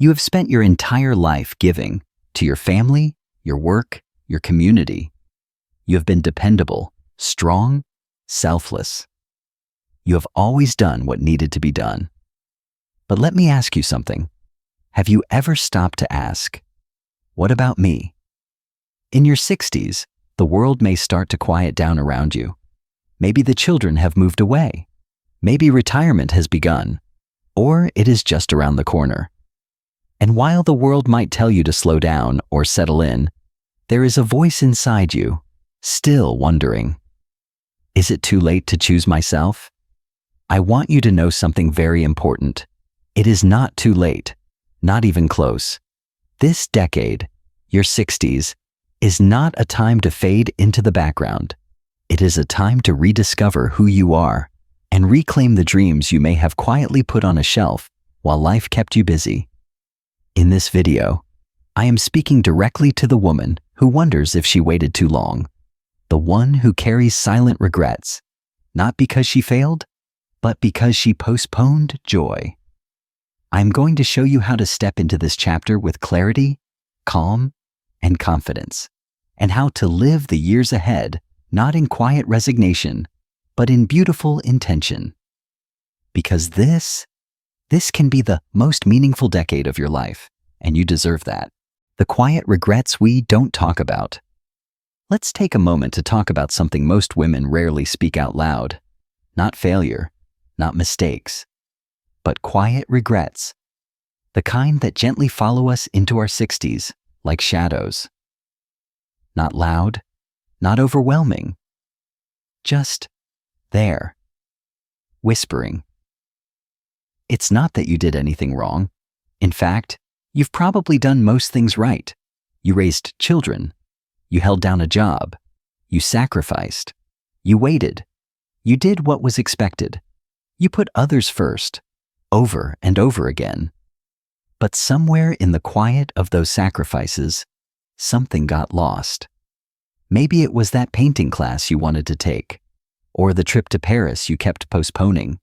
You have spent your entire life giving to your family, your work, your community. You have been dependable, strong, selfless. You have always done what needed to be done. But let me ask you something. Have you ever stopped to ask, what about me? In your 60s, the world may start to quiet down around you. Maybe the children have moved away. Maybe retirement has begun, or it is just around the corner. And while the world might tell you to slow down or settle in, there is a voice inside you, still wondering, is it too late to choose myself? I want you to know something very important. It is not too late, not even close. This decade, your 60s, is not a time to fade into the background. It is a time to rediscover who you are and reclaim the dreams you may have quietly put on a shelf while life kept you busy. In this video, I am speaking directly to the woman who wonders if she waited too long, the one who carries silent regrets, not because she failed, but because she postponed joy. I'm going to show you how to step into this chapter with clarity, calm, and confidence, and how to live the years ahead, not in quiet resignation, but in beautiful intention. Because this can be the most meaningful decade of your life, and you deserve that. The quiet regrets we don't talk about. Let's take a moment to talk about something most women rarely speak out loud. Not failure, not mistakes, but quiet regrets. The kind that gently follow us into our 60s, like shadows. Not loud, not overwhelming. Just there, whispering. It's not that you did anything wrong. In fact, you've probably done most things right. You raised children. You held down a job. You sacrificed. You waited. You did what was expected. You put others first, over and over again. But somewhere in the quiet of those sacrifices, something got lost. Maybe it was that painting class you wanted to take, or the trip to Paris you kept postponing,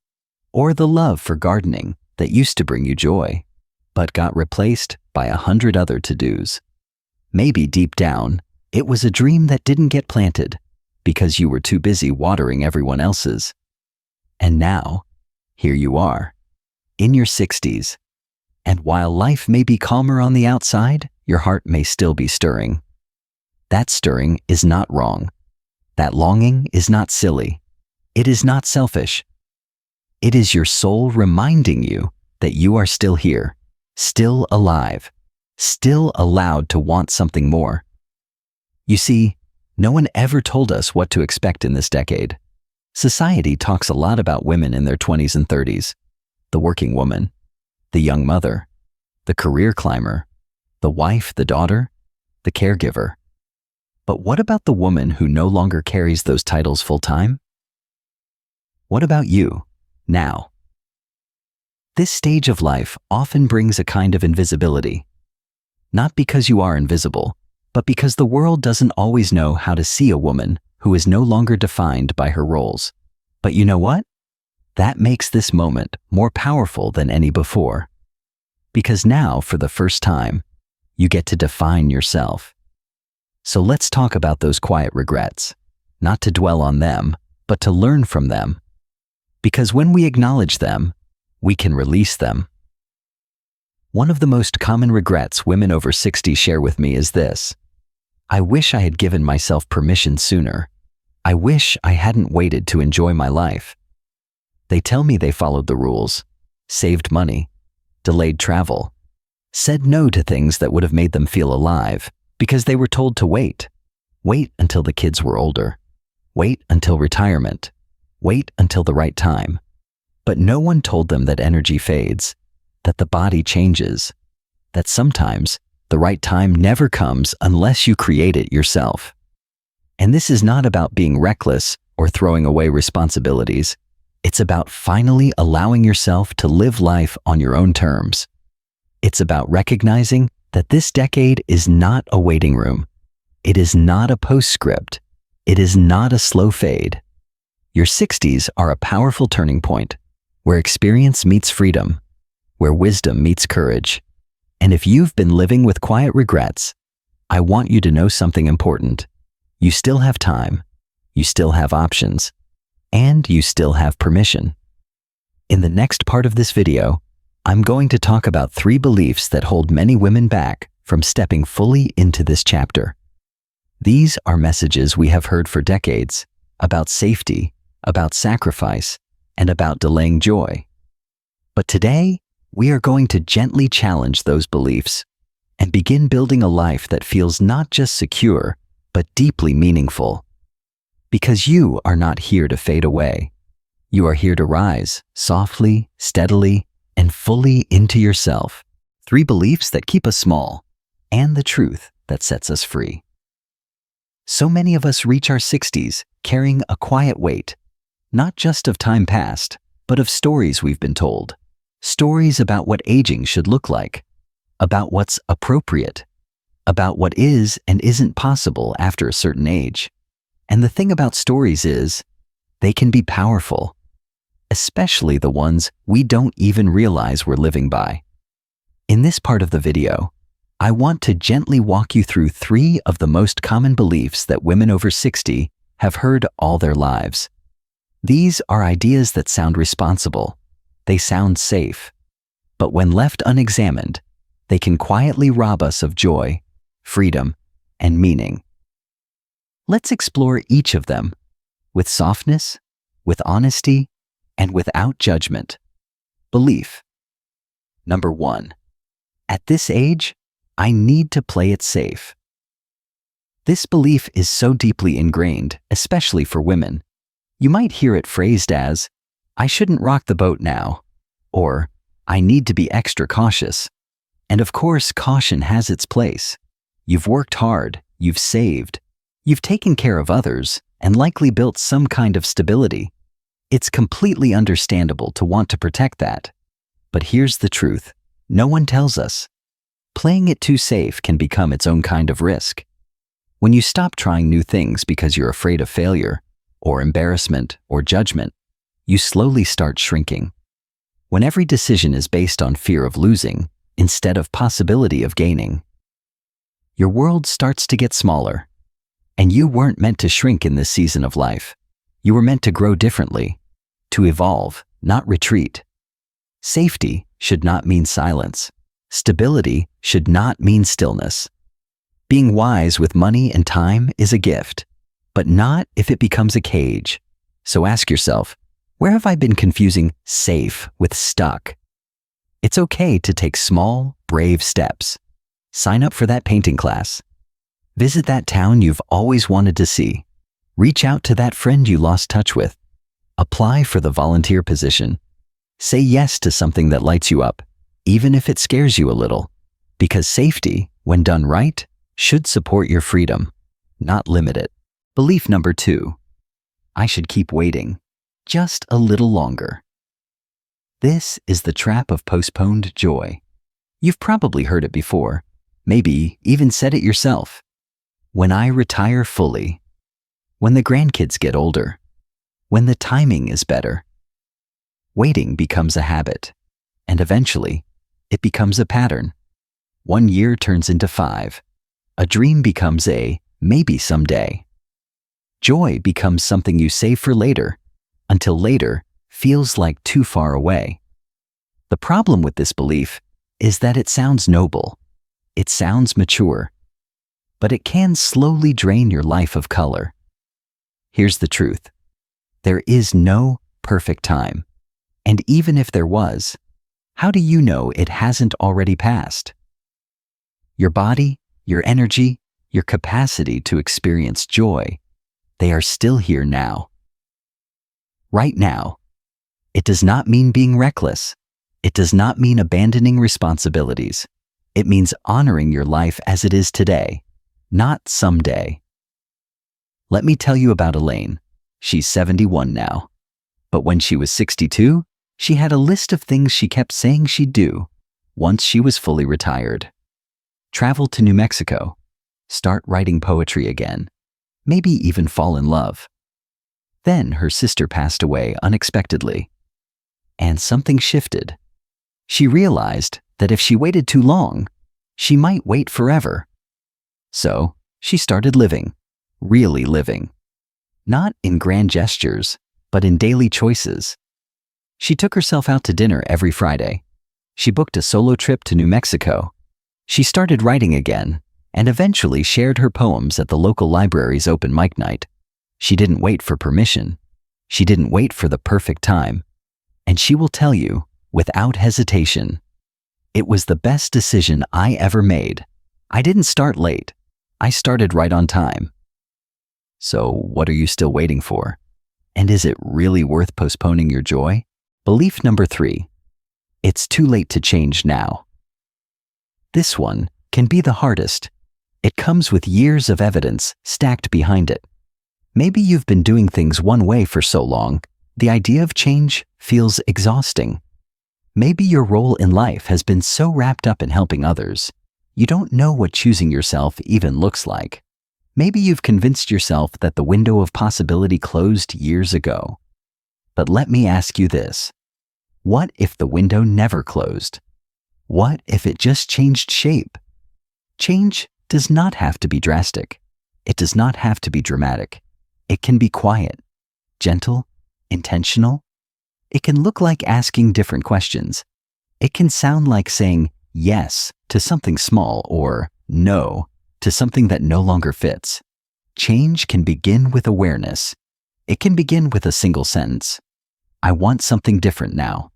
or the love for gardening that used to bring you joy, but got replaced by 100 other to-dos. Maybe deep down, it was a dream that didn't get planted because you were too busy watering everyone else's. And now, here you are, in your 60s, and while life may be calmer on the outside, your heart may still be stirring. That stirring is not wrong. That longing is not silly. It is not selfish. It is your soul reminding you that you are still here, still alive, still allowed to want something more. You see, no one ever told us what to expect in this decade. Society talks a lot about women in their 20s and 30s, the working woman, the young mother, the career climber, the wife, the daughter, the caregiver. But what about the woman who no longer carries those titles full-time? What about you, now? This stage of life often brings a kind of invisibility. Not because you are invisible, but because the world doesn't always know how to see a woman who is no longer defined by her roles. But you know what? That makes this moment more powerful than any before. Because now, for the first time, you get to define yourself. So let's talk about those quiet regrets, not to dwell on them, but to learn from them. Because when we acknowledge them, we can release them. One of the most common regrets women over 60 share with me is this: I wish I had given myself permission sooner. I wish I hadn't waited to enjoy my life. They tell me they followed the rules, saved money, delayed travel, said no to things that would have made them feel alive, because they were told to wait. Wait until the kids were older. Wait until retirement. Wait until the right time. But no one told them that energy fades, that the body changes, that sometimes the right time never comes unless you create it yourself. And this is not about being reckless or throwing away responsibilities. It's about finally allowing yourself to live life on your own terms. It's about recognizing that this decade is not a waiting room. It is not a postscript. It is not a slow fade. Your 60s are a powerful turning point, where experience meets freedom, where wisdom meets courage, And if you've been living with quiet regrets, I want you to know something important. You still have time, you still have options, and you still have permission. In the next part of this video, I'm going to talk about 3 beliefs that hold many women back from stepping fully into this chapter. These are messages we have heard for decades about safety, about sacrifice, and about delaying joy. But today, we are going to gently challenge those beliefs and begin building a life that feels not just secure, but deeply meaningful. Because you are not here to fade away. You are here to rise softly, steadily, and fully into yourself. 3 beliefs that keep us small, and the truth that sets us free. So many of us reach our 60s carrying a quiet weight, not just of time past, but of stories we've been told. Stories about what aging should look like, about what's appropriate, about what is and isn't possible after a certain age. And the thing about stories is, they can be powerful, especially the ones we don't even realize we're living by. In this part of the video, I want to gently walk you through 3 of the most common beliefs that women over 60 have heard all their lives. These are ideas that sound responsible, they sound safe, but when left unexamined, they can quietly rob us of joy, freedom, and meaning. Let's explore each of them with softness, with honesty, and without judgment. Belief. Number 1. At this age, I need to play it safe. This belief is so deeply ingrained, especially for women. You might hear it phrased as, I shouldn't rock the boat now, or I need to be extra cautious. And of course, caution has its place. You've worked hard, you've saved, you've taken care of others, and likely built some kind of stability. It's completely understandable to want to protect that. But here's the truth. No one tells us. Playing it too safe can become its own kind of risk. When you stop trying new things because you're afraid of failure, or embarrassment, or judgment, you slowly start shrinking. When every decision is based on fear of losing, instead of possibility of gaining, your world starts to get smaller. And you weren't meant to shrink in this season of life. You were meant to grow differently, to evolve, not retreat. Safety should not mean silence. Stability should not mean stillness. Being wise with money and time is a gift, but not if it becomes a cage. So ask yourself, where have I been confusing safe with stuck? It's okay to take small, brave steps. Sign up for that painting class. Visit that town you've always wanted to see. Reach out to that friend you lost touch with. Apply for the volunteer position. Say yes to something that lights you up, even if it scares you a little. Because safety, when done right, should support your freedom, not limit it. Belief number 2. I should keep waiting just a little longer. This is the trap of postponed joy. You've probably heard it before, maybe even said it yourself. When I retire fully, when the grandkids get older, when the timing is better. Waiting becomes a habit, and eventually, it becomes a pattern. 1 year turns into 5. A dream becomes a maybe someday. Joy becomes something you save for later, until later feels like too far away. The problem with this belief is that it sounds noble, it sounds mature, but it can slowly drain your life of color. Here's the truth. There is no perfect time. And even if there was, how do you know it hasn't already passed? Your body, your energy, your capacity to experience joy, they are still here now. Right now. It does not mean being reckless. It does not mean abandoning responsibilities. It means honoring your life as it is today, not someday. Let me tell you about Elaine. She's 71 now. But when she was 62, she had a list of things she kept saying she'd do once she was fully retired. Travel to New Mexico, start writing poetry again, maybe even fall in love. Then her sister passed away unexpectedly, and something shifted. She realized that if she waited too long, she might wait forever. So, she started living, really living. Not in grand gestures, but in daily choices. She took herself out to dinner every Friday. She booked a solo trip to New Mexico. She started writing again, and eventually shared her poems at the local library's open mic night. She didn't wait for permission. She didn't wait for the perfect time. And she will tell you, without hesitation, it was the best decision I ever made. I didn't start late. I started right on time. So what are you still waiting for? And is it really worth postponing your joy? Belief number 3. It's too late to change now. This one can be the hardest. It comes with years of evidence stacked behind it. Maybe you've been doing things one way for so long, the idea of change feels exhausting. Maybe your role in life has been so wrapped up in helping others, you don't know what choosing yourself even looks like. Maybe you've convinced yourself that the window of possibility closed years ago. But let me ask you this. What if the window never closed? What if it just changed shape? Change does not have to be drastic. It does not have to be dramatic. It can be quiet, gentle, intentional. It can look like asking different questions. It can sound like saying yes to something small or no to something that no longer fits. Change can begin with awareness. It can begin with a single sentence. I want something different now.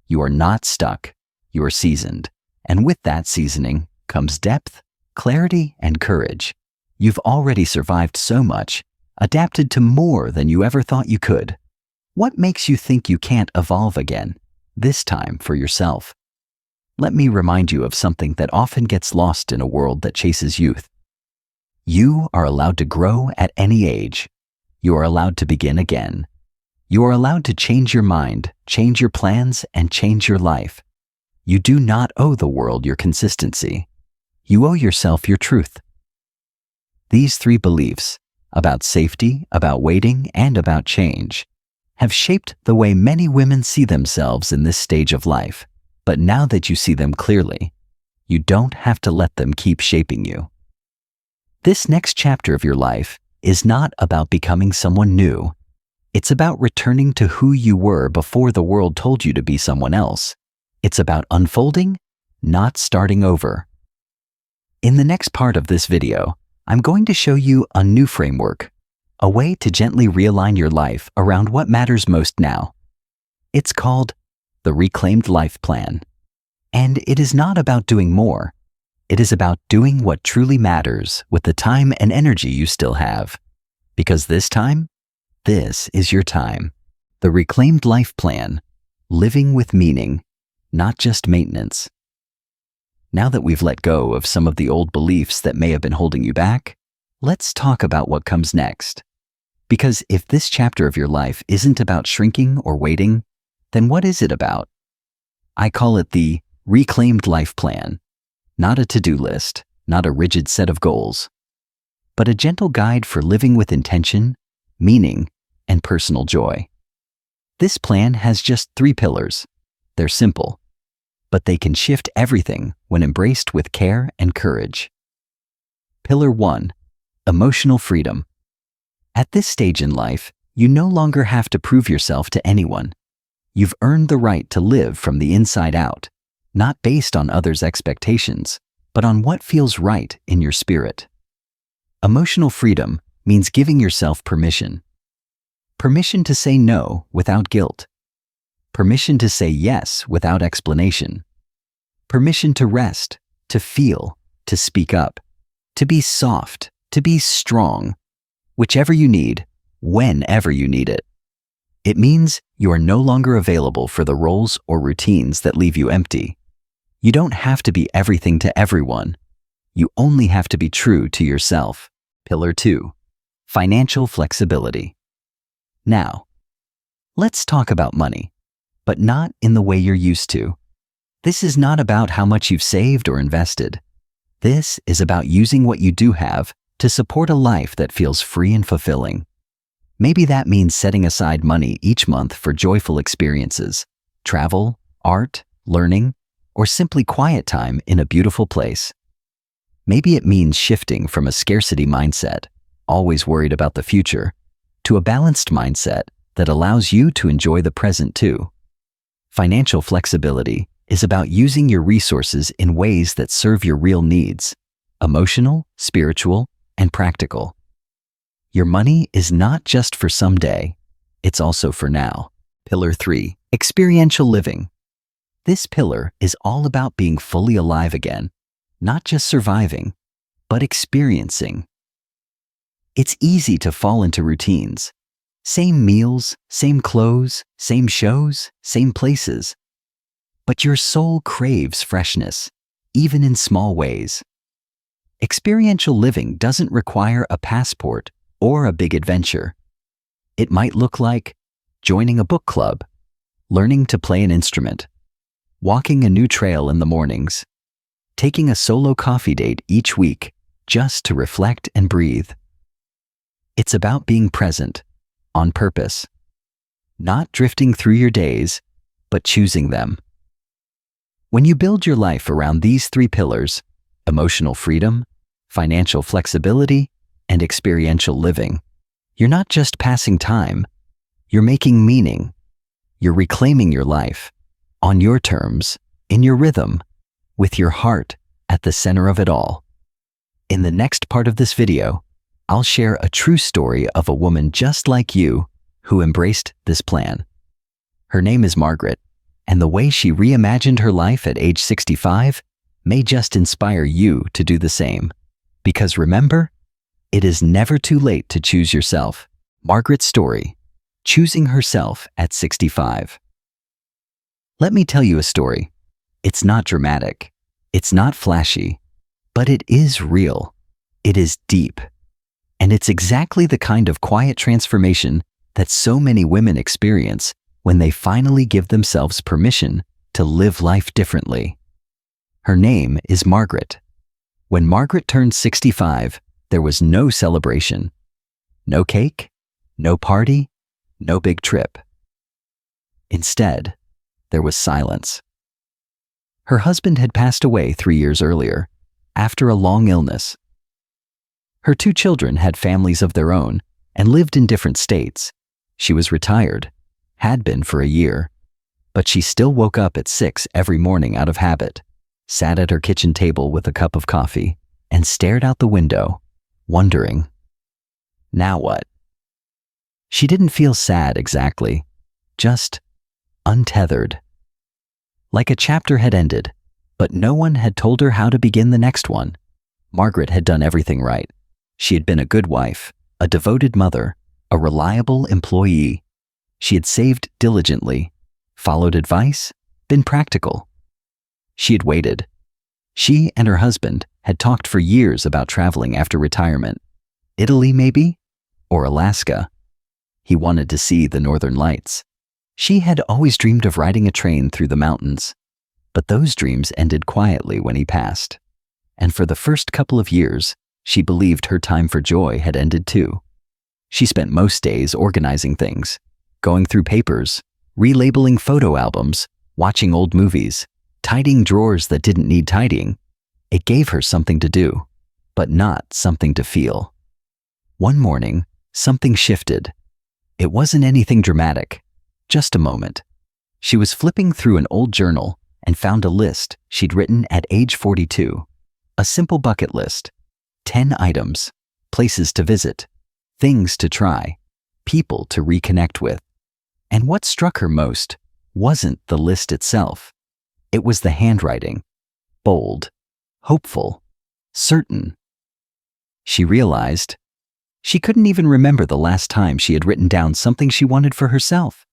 You are not stuck. You are seasoned. And with that seasoning comes depth, clarity, and courage. You've already survived so much, adapted to more than you ever thought you could. What makes you think you can't evolve again, this time for yourself? Let me remind you of something that often gets lost in a world that chases youth. You are allowed to grow at any age. You are allowed to begin again. You are allowed to change your mind, change your plans, and change your life. You do not owe the world your consistency. You owe yourself your truth. These 3 beliefs, about safety, about waiting, and about change, have shaped the way many women see themselves in this stage of life. But now that you see them clearly, you don't have to let them keep shaping you. This next chapter of your life is not about becoming someone new. It's about returning to who you were before the world told you to be someone else. It's about unfolding, not starting over. In the next part of this video, I'm going to show you a new framework, a way to gently realign your life around what matters most now. It's called the Reclaimed Life Plan. And it is not about doing more. It is about doing what truly matters with the time and energy you still have. Because this time, this is your time. The Reclaimed Life Plan, living with meaning, not just maintenance. Now that we've let go of some of the old beliefs that may have been holding you back, let's talk about what comes next. Because if this chapter of your life isn't about shrinking or waiting, then what is it about? I call it the Reclaimed Life Plan. Not a to-do list, not a rigid set of goals, but a gentle guide for living with intention, meaning, and personal joy. This plan has just 3 pillars. They're simple, but they can shift everything when embraced with care and courage. Pillar 1, emotional freedom. At this stage in life, you no longer have to prove yourself to anyone. You've earned the right to live from the inside out, not based on others' expectations, but on what feels right in your spirit. Emotional freedom means giving yourself permission. Permission to say no without guilt. Permission to say yes without explanation. Permission to rest, to feel, to speak up, to be soft, to be strong, whichever you need, whenever you need it. It means you are no longer available for the roles or routines that leave you empty. You don't have to be everything to everyone. You only have to be true to yourself. Pillar 2, financial flexibility. Now, let's talk about money, but not in the way you're used to. This is not about how much you've saved or invested. This is about using what you do have to support a life that feels free and fulfilling. Maybe that means setting aside money each month for joyful experiences, travel, art, learning, or simply quiet time in a beautiful place. Maybe it means shifting from a scarcity mindset, always worried about the future, to a balanced mindset that allows you to enjoy the present too. Financial flexibility is about using your resources in ways that serve your real needs, emotional, spiritual, and practical. Your money is not just for someday, it's also for now. Pillar 3, experiential living. This pillar is all about being fully alive again, not just surviving, but experiencing. It's easy to fall into routines. Same meals, same clothes, same shows, same places. But your soul craves freshness, even in small ways. Experiential living doesn't require a passport or a big adventure. It might look like joining a book club, learning to play an instrument, walking a new trail in the mornings, taking a solo coffee date each week just to reflect and breathe. It's about being present, on purpose, not drifting through your days, but choosing them. When you build your life around these 3 pillars, emotional freedom, financial flexibility, and experiential living, you're not just passing time, you're making meaning. You're reclaiming your life, on your terms, in your rhythm, with your heart at the center of it all. In the next part of this video, I'll share a true story of a woman just like you who embraced this plan. Her name is Margaret, and the way she reimagined her life at age 65 may just inspire you to do the same. Because remember, it is never too late to choose yourself. Margaret's story, choosing herself at 65. Let me tell you a story. It's not dramatic, it's not flashy, but it is real. It is deep. And it's exactly the kind of quiet transformation that so many women experience when they finally give themselves permission to live life differently. Her name is Margaret. When Margaret turned 65, there was no celebration. No cake, no party, no big trip. Instead, there was silence. Her husband had passed away 3 years earlier, after a long illness. Her 2 children had families of their own and lived in different states. She was retired, had been for a year, but she still woke up at 6 every morning out of habit, sat at her kitchen table with a cup of coffee, and stared out the window, wondering, now what? She didn't feel sad exactly, just untethered. Like a chapter had ended, but no one had told her how to begin the next one. Margaret had done everything right. She had been a good wife, a devoted mother, a reliable employee. She had saved diligently, followed advice, been practical. She had waited. She and her husband had talked for years about traveling after retirement. Italy, maybe? Or Alaska. He wanted to see the northern lights. She had always dreamed of riding a train through the mountains, but those dreams ended quietly when he passed. And for the first couple of years, she believed her time for joy had ended too. She spent most days organizing things, going through papers, relabeling photo albums, watching old movies, tidying drawers that didn't need tidying. It gave her something to do, but not something to feel. One morning, something shifted. It wasn't anything dramatic, just a moment. She was flipping through an old journal and found a list she'd written at age 42. A simple bucket list. 10 items, places to visit, things to try, people to reconnect with. And what struck her most wasn't the list itself. It was the handwriting. Bold, hopeful, certain. She realized she couldn't even remember the last time she had written down something she wanted for herself.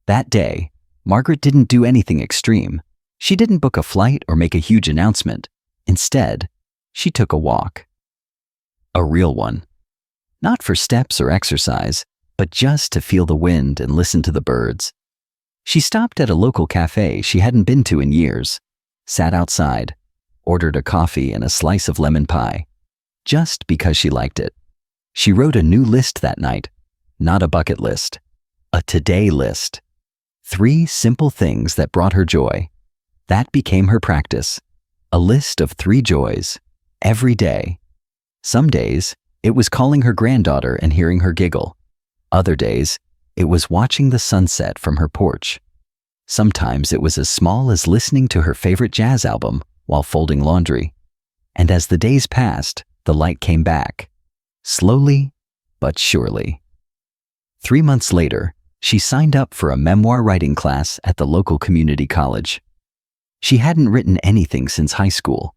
That day, Margaret didn't do anything extreme. She didn't book a flight or make a huge announcement. Instead, she took a walk. A real one. Not for steps or exercise, but just to feel the wind and listen to the birds. She stopped at a local cafe she hadn't been to in years, sat outside, ordered a coffee and a slice of lemon pie, just because she liked it. She wrote a new list that night, not a bucket list, a today list. 3 simple things that brought her joy. That became her practice. A list of 3 joys, every day. Some days, it was calling her granddaughter and hearing her giggle. Other days, it was watching the sunset from her porch. Sometimes it was as small as listening to her favorite jazz album while folding laundry. And as the days passed, the light came back. Slowly, but surely. 3 months later, she signed up for a memoir writing class at the local community college. She hadn't written anything since high school,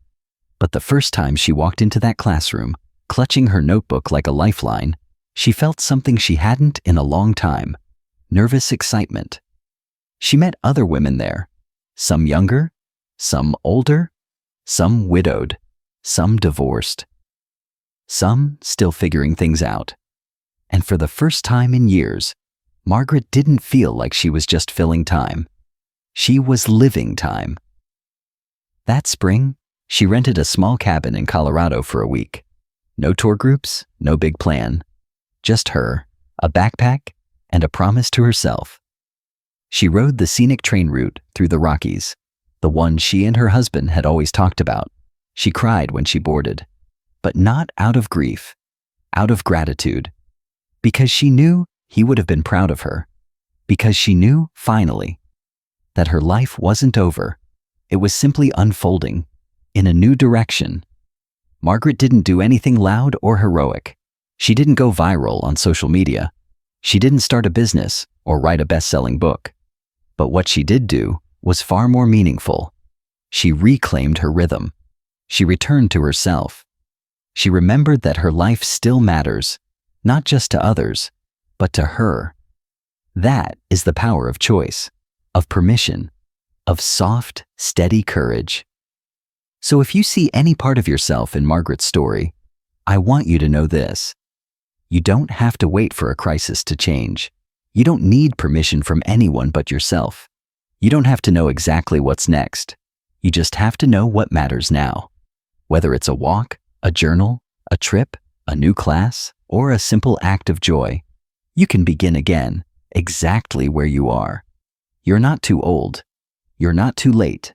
but the first time she walked into that classroom, clutching her notebook like a lifeline, she felt something she hadn't in a long time: nervous excitement. She met other women there, some younger, some older, some widowed, some divorced, some still figuring things out. And for the first time in years, Margaret didn't feel like she was just filling time. She was living time. That spring, she rented a small cabin in Colorado for a week. No tour groups, no big plan. Just her, a backpack, and a promise to herself. She rode the scenic train route through the Rockies, the one she and her husband had always talked about. She cried when she boarded, but not out of grief, out of gratitude, because she knew he would have been proud of her, because she knew, finally, that her life wasn't over. It was simply unfolding in a new direction. Margaret didn't do anything loud or heroic. She didn't go viral on social media. She didn't start a business or write a best-selling book. But what she did do was far more meaningful. She reclaimed her rhythm. She returned to herself. She remembered that her life still matters, not just to others, but to her. That is the power of choice, of permission, of soft, steady courage. So if you see any part of yourself in Margaret's story, I want you to know this. You don't have to wait for a crisis to change. You don't need permission from anyone but yourself. You don't have to know exactly what's next. You just have to know what matters now. Whether it's a walk, a journal, a trip, a new class, or a simple act of joy, you can begin again, exactly where you are. You're not too old. You're not too late.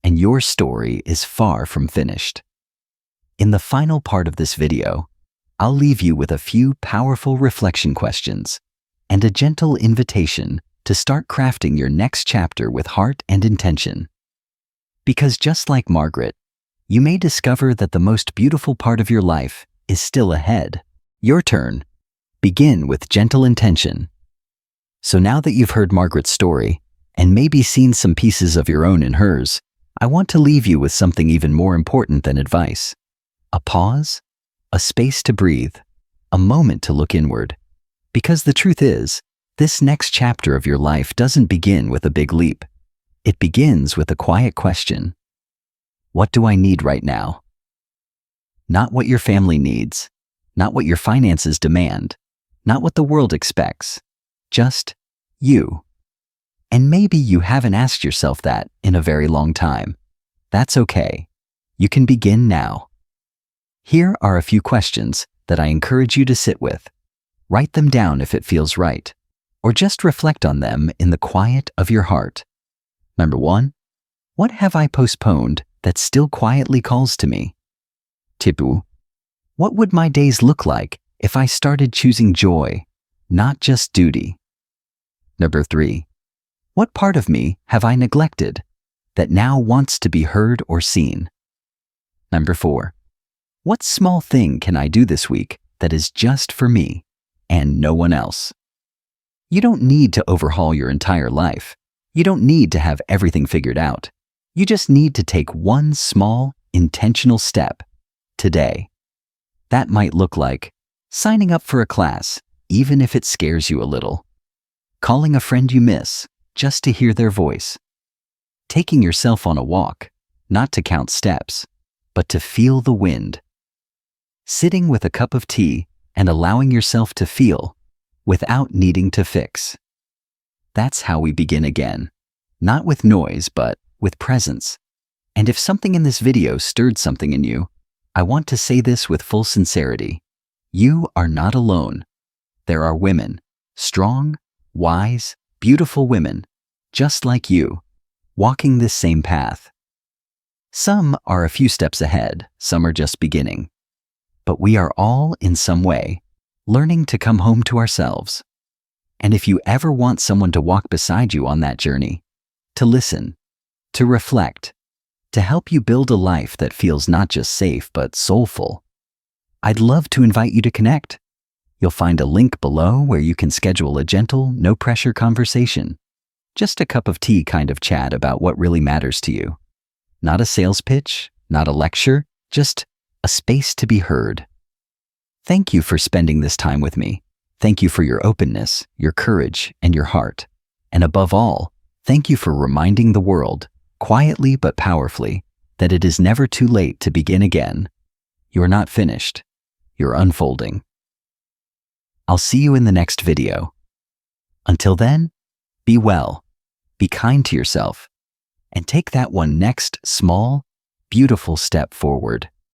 And your story is far from finished. In the final part of this video, I'll leave you with a few powerful reflection questions and a gentle invitation to start crafting your next chapter with heart and intention. Because just like Margaret, you may discover that the most beautiful part of your life is still ahead. Your turn. Begin with gentle intention. So now that you've heard Margaret's story, and maybe seen some pieces of your own in hers, I want to leave you with something even more important than advice. A pause, a space to breathe, a moment to look inward. Because the truth is, this next chapter of your life doesn't begin with a big leap. It begins with a quiet question. What do I need right now? Not what your family needs, not what your finances demand, not what the world expects, just you. And maybe you haven't asked yourself that in a very long time. That's okay. You can begin now. Here are a few questions that I encourage you to sit with. Write them down if it feels right, or just reflect on them in the quiet of your heart. Number 1, what have I postponed that still quietly calls to me? Tipu, what would my days look like if I started choosing joy, not just duty? Number 3, what part of me have I neglected that now wants to be heard or seen? Number 4, what small thing can I do this week that is just for me and no one else? You don't need to overhaul your entire life. You don't need to have everything figured out. You just need to take one small, intentional step today. That might look like signing up for a class, even if it scares you a little. Calling a friend you miss just to hear their voice. Taking yourself on a walk, not to count steps, but to feel the wind. Sitting with a cup of tea and allowing yourself to feel without needing to fix. That's how we begin again. Not with noise, but with presence. And if something in this video stirred something in you, I want to say this with full sincerity. You are not alone. There are women, strong, wise, beautiful women, just like you, walking this same path. Some are a few steps ahead, some are just beginning. But we are all, in some way, learning to come home to ourselves. And if you ever want someone to walk beside you on that journey, to listen, to reflect, to help you build a life that feels not just safe but soulful, I'd love to invite you to connect. You'll find a link below where you can schedule a gentle, no-pressure conversation. Just a cup of tea kind of chat about what really matters to you. Not a sales pitch, not a lecture, just a space to be heard. Thank you for spending this time with me. Thank you for your openness, your courage, and your heart. And above all, thank you for reminding the world, quietly but powerfully, that it is never too late to begin again. You're not finished. You're unfolding. I'll see you in the next video. Until then, be well, be kind to yourself, and take that one next small, beautiful step forward.